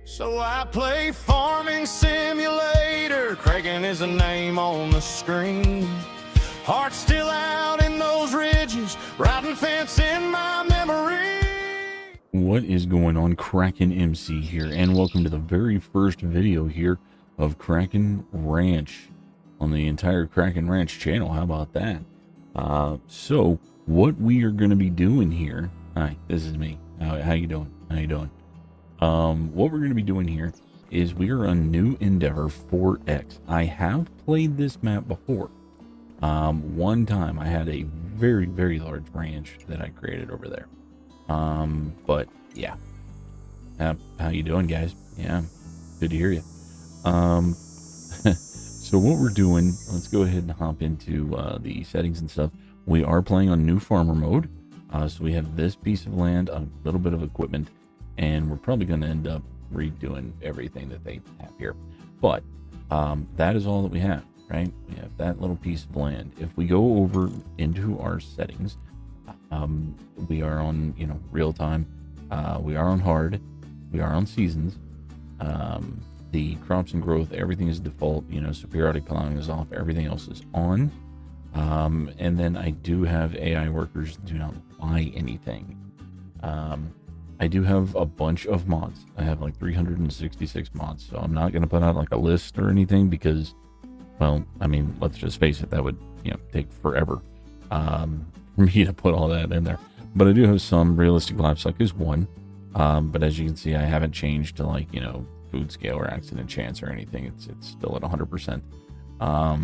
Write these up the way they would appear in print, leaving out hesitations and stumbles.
So I play farming simulator. Kraken is a name on the screen. Heart still out in those ridges, riding fence in my memory. What is going on? Kraken MC here, and welcome to the very first video here of Kraken Ranch on the entire Kraken Ranch channel. How about that? So what we are going to be doing here. Hi, this is me. How you doing? How you doing? What we're going to be doing here is we are on New Endeavor 4X. I have played this map before. One time I had a very, very large ranch that I created over there. But yeah, how you doing, guys? Yeah, good to hear you. So what we're doing, let's go ahead and hop into the settings and stuff. We are playing on new farmer mode. So we have this piece of land, a little bit of equipment, and we're probably going to end up redoing everything that they have here. But that is all that we have, right? We have that little piece of land. If we go over into our settings, we are on, real time. We are on hard. We are on seasons. The crops and growth, everything is default. So periodic plowing is off. Everything else is on. And then I do have AI workers do not buy anything. I do have a bunch of mods. I have like 366 mods, so I'm not going to put out like a list or anything because, well, I mean, let's just face it, that would, take forever for me to put all that in there. But I do have some. Realistic livestock is one. But as you can see, I haven't changed to like, food scale or accident chance or anything. It's still at 100%. I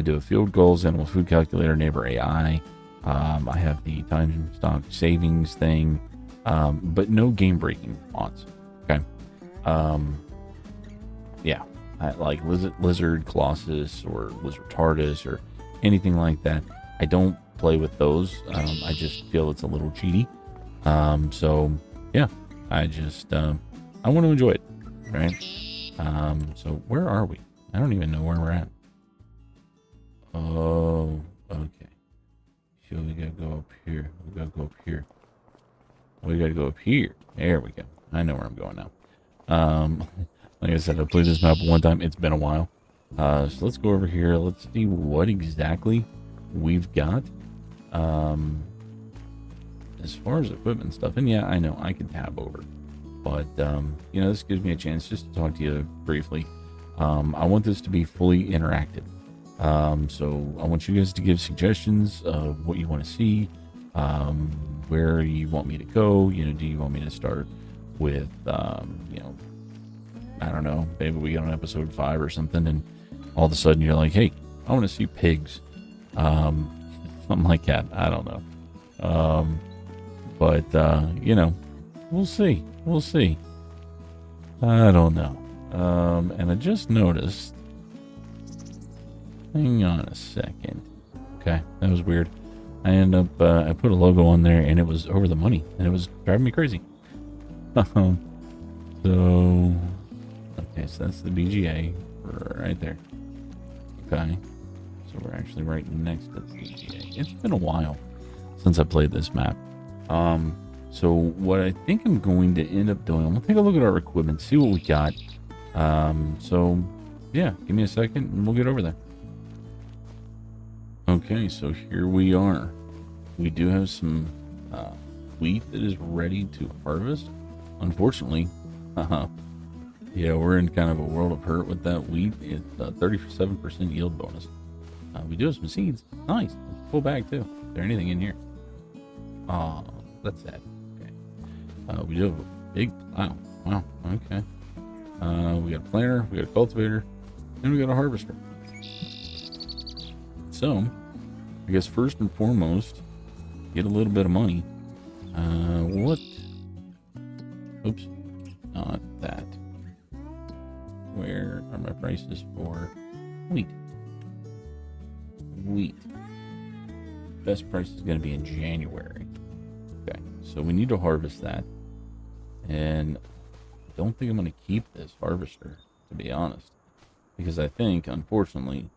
do have field goals, animal food calculator, neighbor AI. I have the time stock savings thing. But no game breaking mods. Okay. Yeah, I like lizard colossus or lizard tardis or anything like that. I don't play with those. I just feel it's a little cheaty. So yeah, I just I want to enjoy it, right? So where are we? I don't even know where we're at. Oh, okay. So we gotta go up here. We gotta go up here. We gotta go up here. There we go. I know where I'm going now. Like I said, I played this map one time. It's been a while. So let's go over here. Let's see what exactly we've got. As far as equipment stuff, and yeah, I know I can tab over, but this gives me a chance just to talk to you briefly. I want this to be fully interactive. So I want you guys to give suggestions of what you want to see. Where you want me to go, do you want me to start with, I don't know, maybe we get on episode 5 or something, and all of a sudden you're like, hey, I want to see pigs, something like that. I don't know. But we'll see. I don't know. And I just noticed, hang on a second. Okay, that was weird. I ended up, I put a logo on there and it was over the money and it was driving me crazy. So, okay, so that's the BGA right there. Okay, so we're actually right next to the BGA. It's been a while since I played this map. So what I think I'm going to end up doing, I'm gonna take a look at our equipment, see what we got. So yeah, give me a second and we'll get over there. Okay, so here we are. We do have some wheat that is ready to harvest. Unfortunately, yeah, we're in kind of a world of hurt with that wheat. It's 37% yield bonus. We do have some seeds. Nice. Full bag too. Is there anything in here? Oh, that's sad. Okay. We do have a big plow. Wow. Okay. We got a planter, we got a cultivator, and we got a harvester. So, I guess first and foremost, get a little bit of money. What? Oops, not that. Where are my prices for wheat? Wheat. Best price is going to be in January. Okay, so we need to harvest that. And I don't think I'm going to keep this harvester, to be honest. Because I think, unfortunately,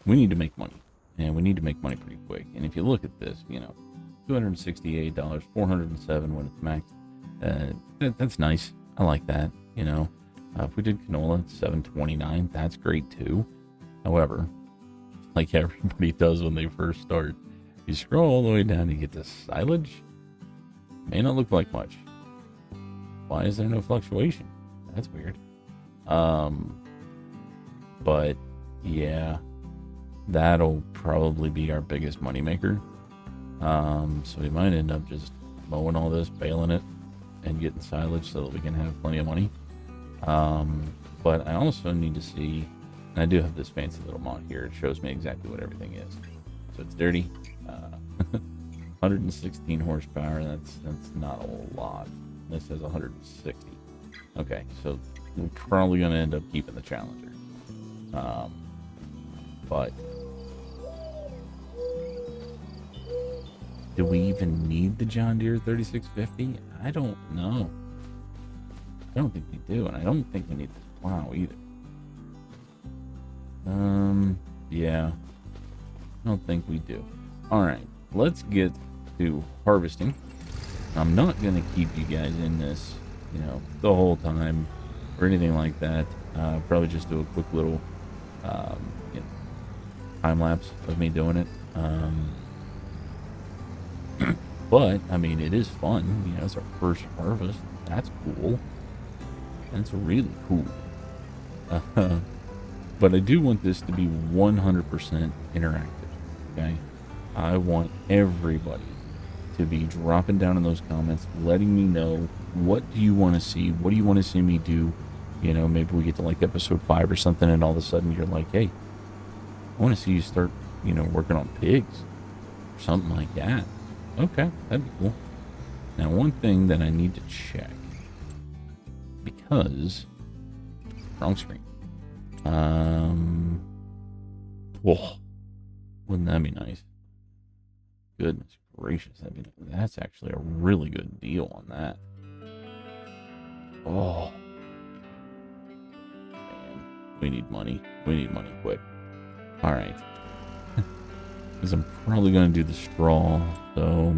we need to make money. And we need to make money pretty quick. And if you look at this, $268, $407 when it's maxed. That's nice. I like that. If we did canola, it's 729. That's great too. However, like everybody does when they first start, you scroll all the way down, you get to silage. May not look like much. Why is there no fluctuation? That's weird. But yeah, that'll probably be our biggest moneymaker. So we might end up just mowing all this, baling it, and getting silage so that we can have plenty of money. But I also need to see, and I do have this fancy little mod here. It shows me exactly what everything is. So it's dirty. 116 horsepower. That's not a lot. This has 160. Okay, so we're probably going to end up keeping the Challenger. But do we even need the John Deere 3650? I don't know. I don't think we do, and I don't think we need this plow either. Yeah, I don't think we do. All right, let's get to harvesting. I'm not gonna keep you guys in this, the whole time or anything like that. Probably just do a quick little time lapse of me doing it. But I mean, it is fun. It's our first harvest. That's cool. That's really cool. But I do want this to be 100% interactive. Okay, I want everybody to be dropping down in those comments, letting me know, what do you want to see? What do you want to see me do? Maybe we get to like episode 5 or something, and all of a sudden you're like, hey, I want to see you start, working on pigs or something like that. Okay, that'd be cool. Now, one thing that I need to check, because wrong screen. Whoa, wouldn't that be nice? Goodness gracious, that's actually a really good deal on that. Oh man, we need money. We need money quick. All right, because I'm probably gonna do the straw. So,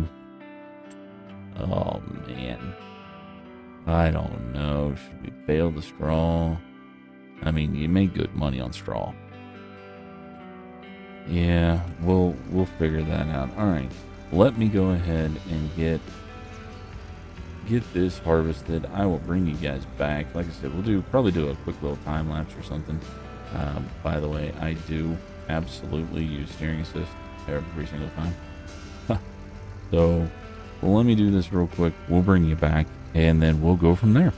oh man, I don't know. Should we bale the straw? I mean, you make good money on straw. Yeah, we'll figure that out. All right, let me go ahead and get this harvested. I will bring you guys back. Like I said, we'll probably do a quick little time lapse or something. By the way, I do absolutely use steering assist every single time. So let me do this real quick. We'll bring you back, and then we'll go from there.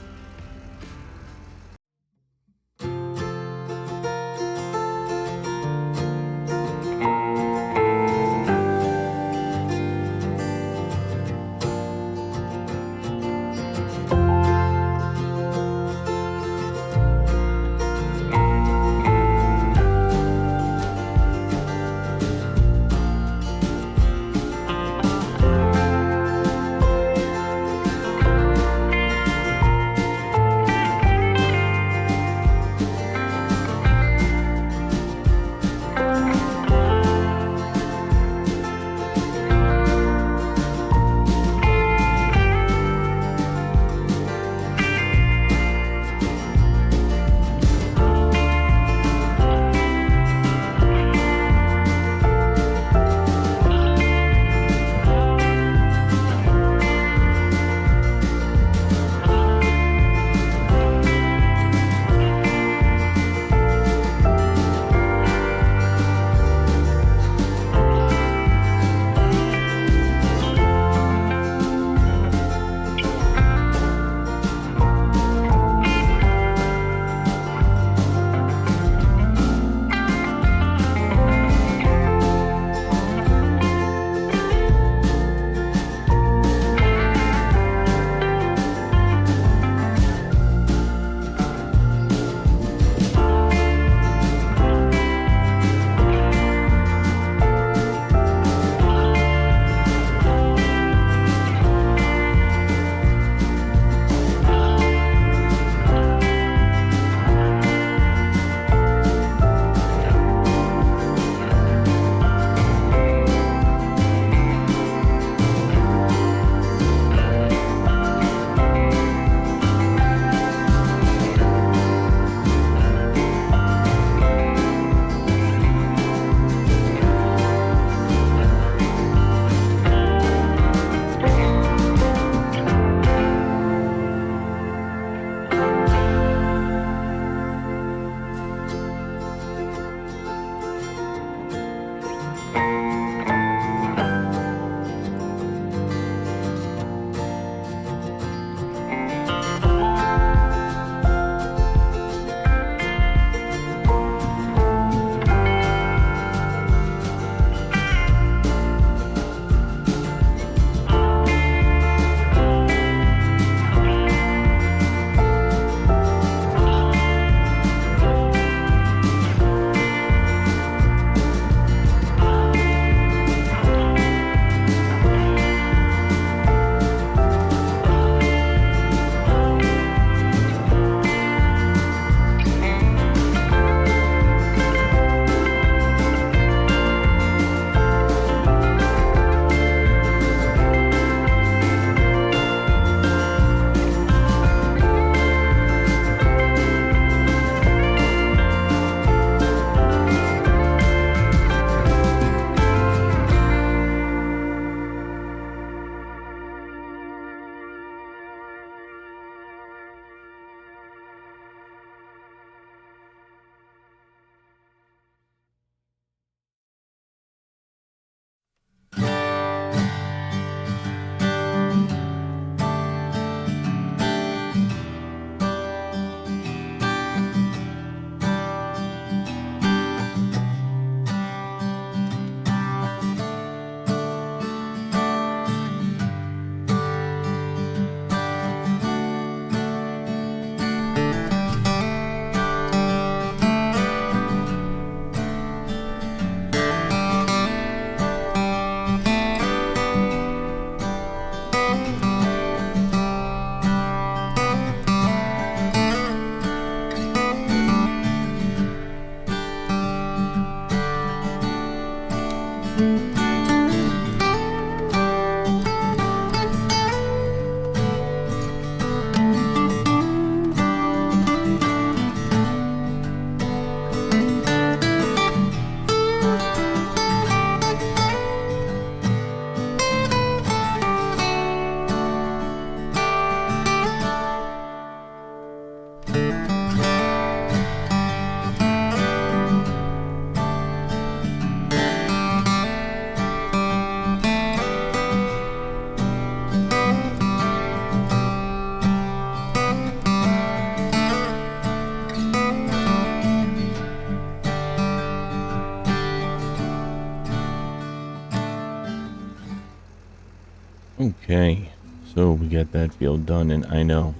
Okay, so we got that field done, and I know,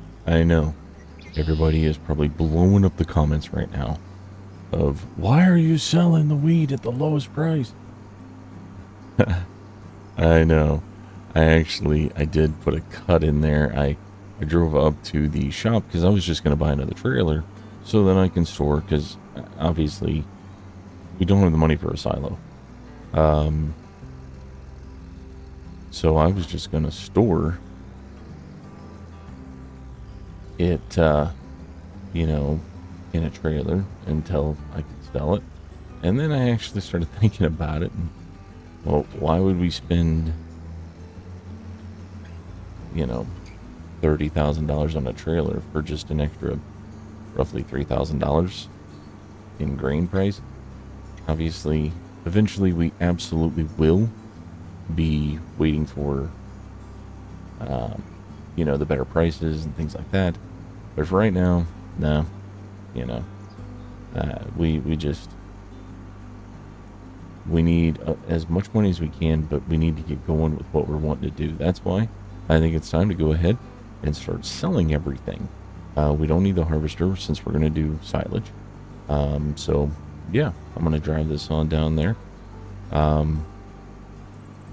everybody is probably blowing up the comments right now of, why are you selling the wheat at the lowest price? I know. I did put a cut in there. I drove up to the shop because I was just going to buy another trailer so that I can store, because obviously we don't have the money for a silo. So I was just going to store it, you know, in a trailer until I could sell it. And then I actually started thinking about it. And, well, why would we spend, you know, $30,000 on a trailer for just an extra roughly $3,000 in grain price? Obviously, eventually we absolutely will be waiting for, you know, the better prices and things like that. But for right now, no, you know, we need as much money as we can, but we need to get going with what we're wanting to do. That's why I think it's time to go ahead and start selling everything. We don't need the harvester since we're going to do silage. So yeah, I'm going to drive this on down there.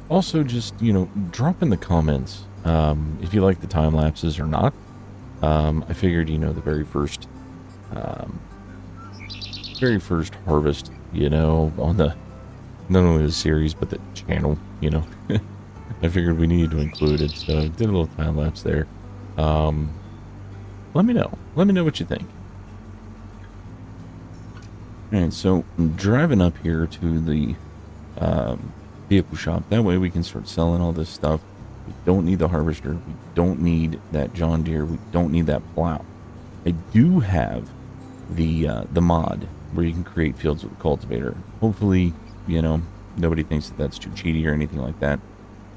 Also, just, you know, drop in the comments if you like the time lapses or not. I figured, you know, the very first harvest, you know, on the, not only the series but the channel, you know, I figured we needed to include it, so I did a little time lapse there. Let me know what you think. Alright, so I'm driving up here to the vehicle shop. That way we can start selling all this stuff. We don't need the harvester. We don't need that John Deere. We don't need that plow. I do have the mod where you can create fields with a cultivator. Hopefully, you know, nobody thinks that that's too cheaty or anything like that.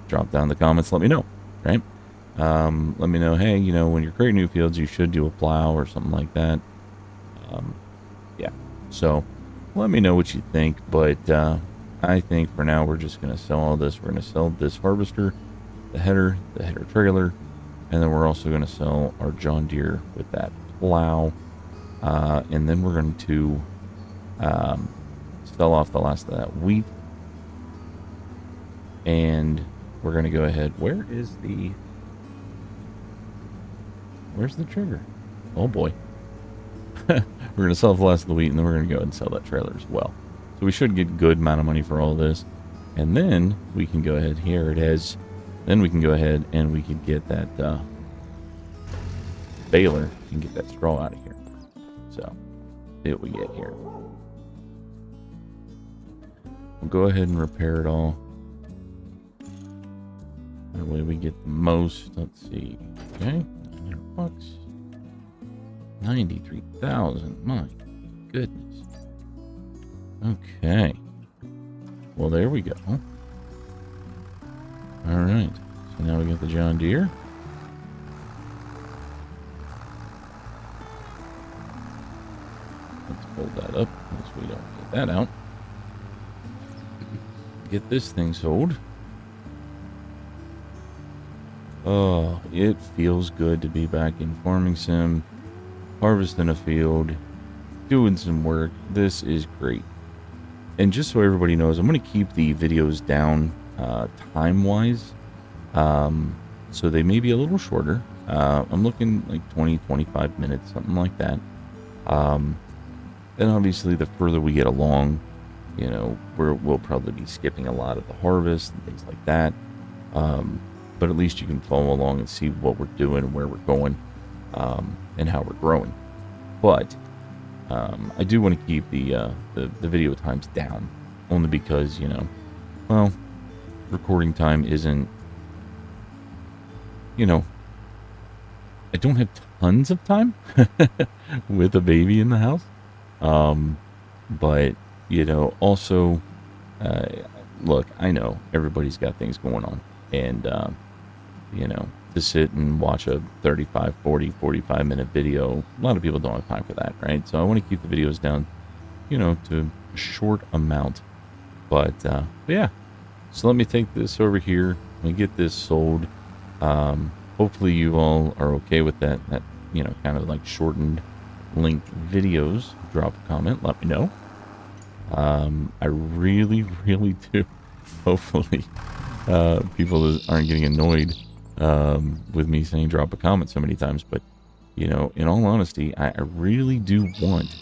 Drop down in the comments. Let me know, right? Let me know, hey, you know, when you're creating new fields, you should do a plow or something like that. Yeah. So let me know what you think. But I think for now, we're just going to sell all this. We're going to sell this harvester, the header trailer, and then we're also going to sell our John Deere with that plow. And then we're going to sell off the last of that wheat. And we're going to go ahead. Where's the trigger? Oh boy. We're going to sell the last of the wheat, and then we're going to go ahead and sell that trailer as well. So we should get a good amount of money for all this. And then we can go ahead, here it is. Then we can go ahead and we can get that baler and get that straw out of here. So, see what we get here. We'll go ahead and repair it all. That way we get the most. Let's see. Okay, $900. 93,000. My goodness. Okay. Well, there we go. All right. So now we got the John Deere. Let's pull that up so we don't get that out. Get this thing sold. Oh, it feels good to be back in farming sim, harvesting a field, doing some work. This is great. And just so everybody knows, I'm going to keep the videos down time-wise. So they may be a little shorter. I'm looking like 20-25 minutes, something like that. And obviously, the further we get along, you know, we'll probably be skipping a lot of the harvest and things like that. But at least you can follow along and see what we're doing and where we're going, and how we're growing. But I do want to keep the video times down, only because, you know, well, recording time isn't, you know, I don't have tons of time with a baby in the house. But, you know, also, look, I know everybody's got things going on, and, you know, to sit and watch a 35, 40, 45 minute video, a lot of people don't have time for that, right? So I want to keep the videos down, you know, to a short amount. But yeah, so let me take this over here. Let me get this sold. Hopefully you all are okay with that, kind of like shortened length videos. Drop a comment, let me know. I really, really do. Hopefully, people aren't getting annoyed with me saying drop a comment so many times. But, in all honesty, I really do want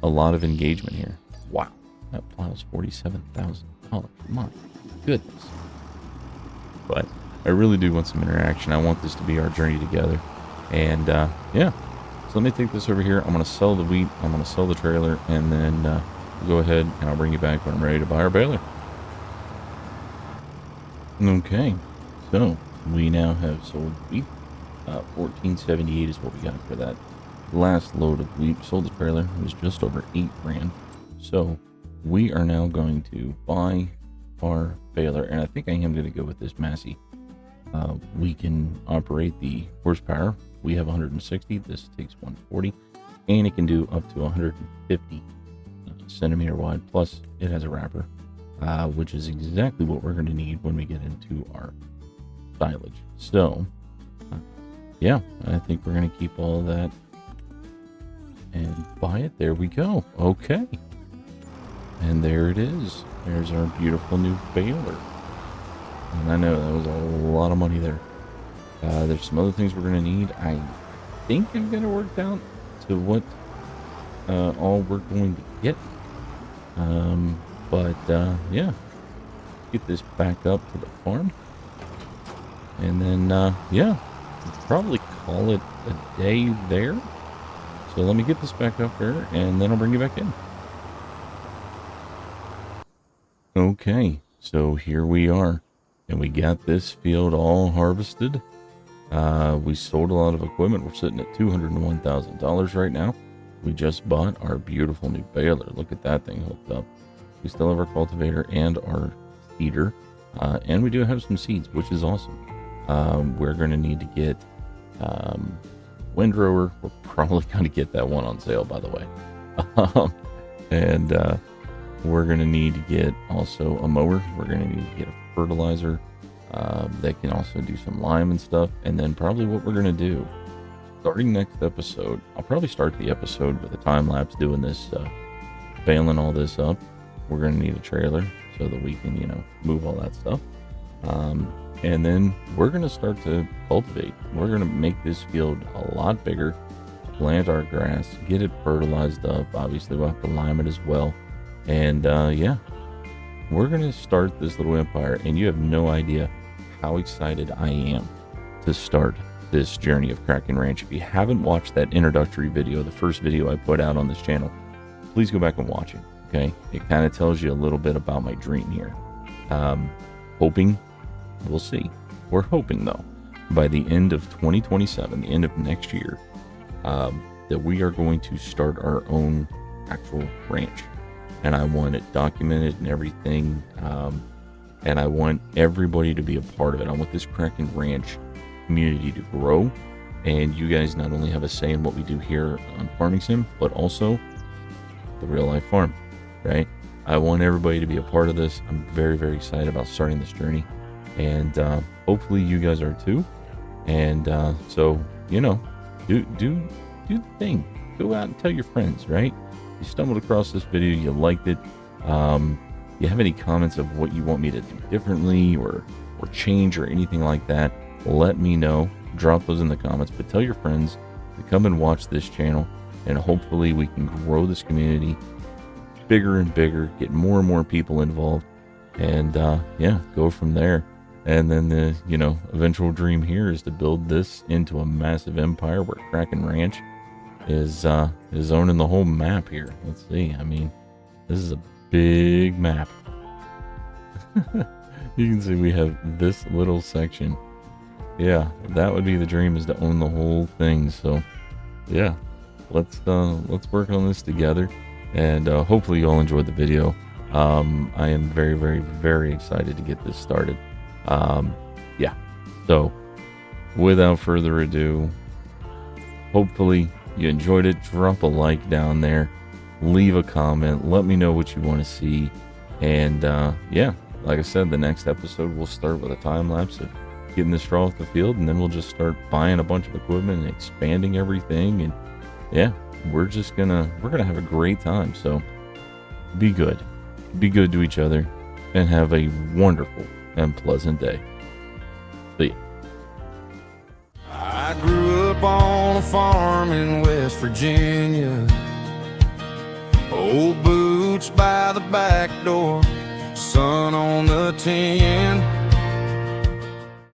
a lot of engagement here. Wow, that plow's $47,000. My goodness. But I really do want some interaction. I want this to be our journey together. And, yeah. So let me take this over here. I'm going to sell the wheat. I'm going to sell the trailer. And then we'll go ahead and I'll bring you back when I'm ready to buy our baler. Okay. So we now have sold wheat. $14.78 is what we got for that last load of wheat. Sold the trailer. It was just over $8,000. So we are now going to buy our baler. And I think I am going to go with this Massey. We can operate the horsepower. We have 160. This takes 140, and it can do up to 150 centimeter wide. Plus, it has a wrapper, which is exactly what we're going to need when we get into our silage. So, yeah, I think we're going to keep all that and buy it. There we go. Okay, and there it is. There's our beautiful new baler. And I know that was a lot of money there. There's some other things we're going to need. I think I'm going to work out to what all we're going to get. Yeah. Get this back up to the farm. And then, yeah, probably call it a day there. So let me get this back up there, and then I'll bring you back in. Okay, so here we are. And we got this field all harvested. We sold a lot of equipment. We're sitting at $201,000 right now. We just bought our beautiful new baler. Look at that thing hooked up. We still have our cultivator and our seeder. And we do have some seeds, which is awesome. We're going to need to get windrower. We're probably going to get that one on sale, by the way. We're going to need to get also a mower. We're going to need to get a fertilizer that can also do some lime and stuff. And then probably what we're going to do, starting next episode, I'll probably start the episode with a time lapse doing this, baling all this up. We're going to need a trailer so that we can, move all that stuff. And then we're going to start to cultivate. We're going to make this field a lot bigger, plant our grass, get it fertilized up. Obviously, we'll have to lime it as well. And yeah, we're going to start this little empire. And you have no idea how excited I am to start this journey of Kraken Ranch. If you haven't watched that introductory video, the first video I put out on this channel, please go back and watch it. Okay, it kind of tells you a little bit about my dream here. Hoping, we'll see. We're hoping though, by the end of 2027, the end of next year, that we are going to start our own actual ranch. And I want it documented and everything. And I want everybody to be a part of it. I want this Kraken Ranch community to grow. And you guys not only have a say in what we do here on Farming Sim, but also the real life farm, right? I want everybody to be a part of this. I'm very, very excited about starting this journey. And hopefully you guys are too. And so, do the thing. Go out and tell your friends, right? You stumbled across this video, you liked it. You have any comments of what you want me to do differently or change or anything like that, let me know. Drop those in the comments, but tell your friends to come and watch this channel, and hopefully we can grow this community bigger and bigger, get more and more people involved, and yeah, go from there. And then the eventual dream here is to build this into a massive empire where Kraken Ranch is owning the whole map here. Let's see. I mean, this is a big map. You can see we have this little section. Yeah, that would be the dream, is to own the whole thing. So yeah, let's work on this together, and hopefully you all enjoyed the video. I am very, very, very excited to get this started. Yeah, so without further ado, hopefully you enjoyed it. Drop a like down there, leave a comment, let me know what you want to see. And yeah, like I said, the next episode we'll start with a time lapse of getting the straw off the field, and then we'll just start buying a bunch of equipment and expanding everything. And yeah, we're gonna have a great time. So be good to each other, and have a wonderful and pleasant day. See ya. I grew up on a farm in West Virginia. Old boots by the back door, sun on the tin.